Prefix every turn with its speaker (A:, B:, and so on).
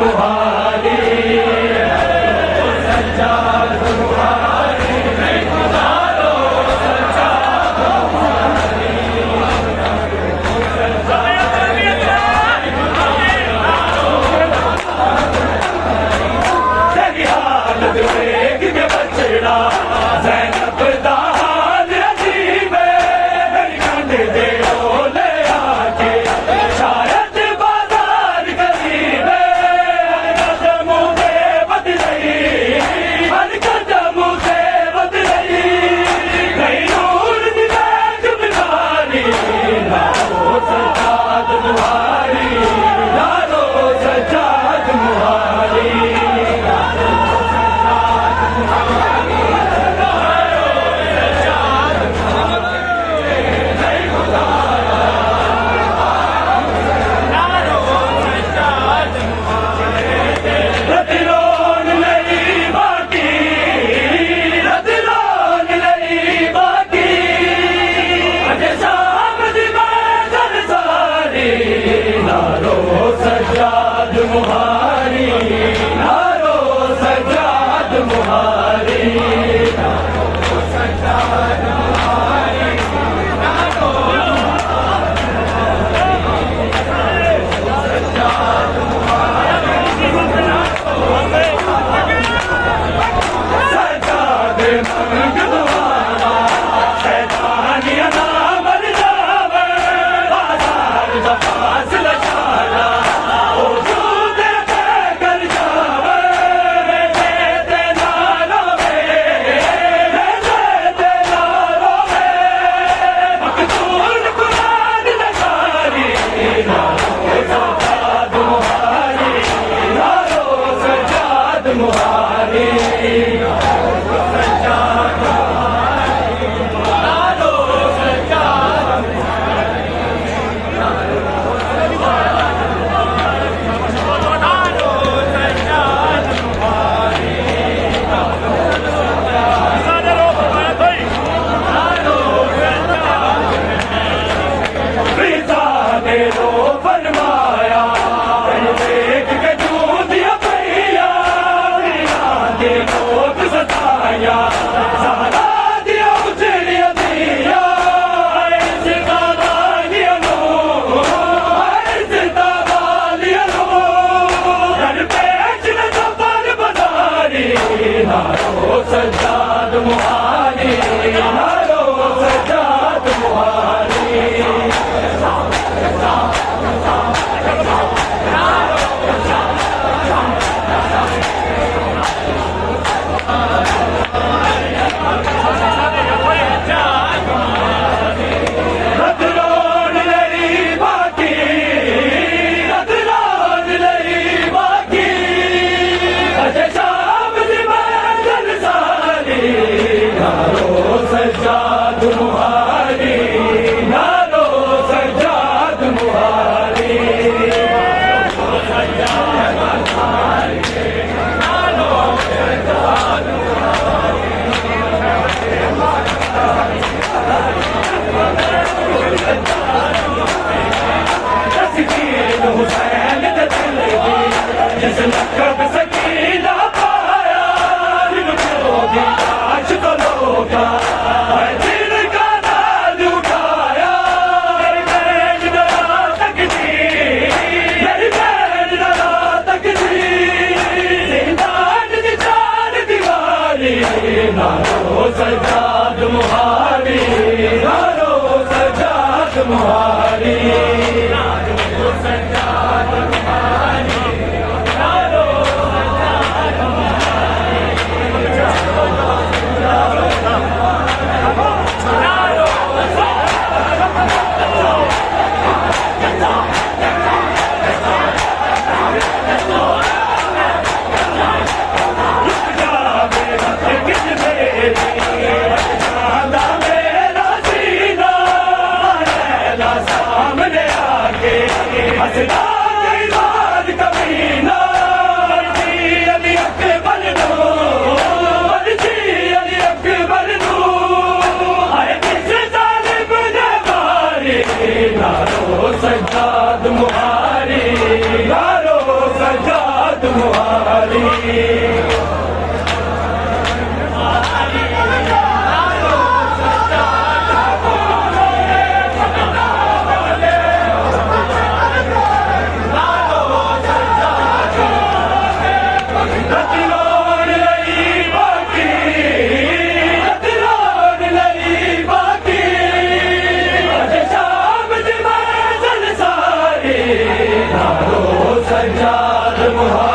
A: मुहारी सज्जाद मुहारी नारो सज्जाद मुहारी तेरी हालत देख के बचड़ा ज़ैनब दा हाल अजीब है मेरी कंध दे ओले आके शायद बाजार करीब है हर कदम से बदलई हर कदम से बदलई कहीं नूर दी बैठ बिहारी नारो सज्जाद मुहारी नारो सज्जाद मुहारी सज्जाद मुहारी नारो सज्जाद मुहारी नारो सज्जाद मुहारी नारो सज्जाद मुहारी सज्जाद मंगलवारा शैतानिया ना मर जावे बाजार दा फासला छाड़ा सज्जाद मुहारी नारो सज्जाद मुहारी रतलोन लई बाकी रतलोन लई बाकी अजय शाम दी मंजिल सारी नारो सज्जाद मुहारी नारो सज्जाद मुहारी सज्जाद मुहारी नारो सज्जाद तस्कीन हुसैन दे दिल दी जिस लकब सकीना पाया होगी आज तो लोगा दिल का नाज उठाया मेरी बहन डरा तक जी मेरी बहन डरा तक जी जिंदान दी चार दीवारी नारो सज्जाद मुहारी नारो सज्जाद मुहारी नारो सज्जाद मुहारी नारो तुम्हारी सज्जाद मुहार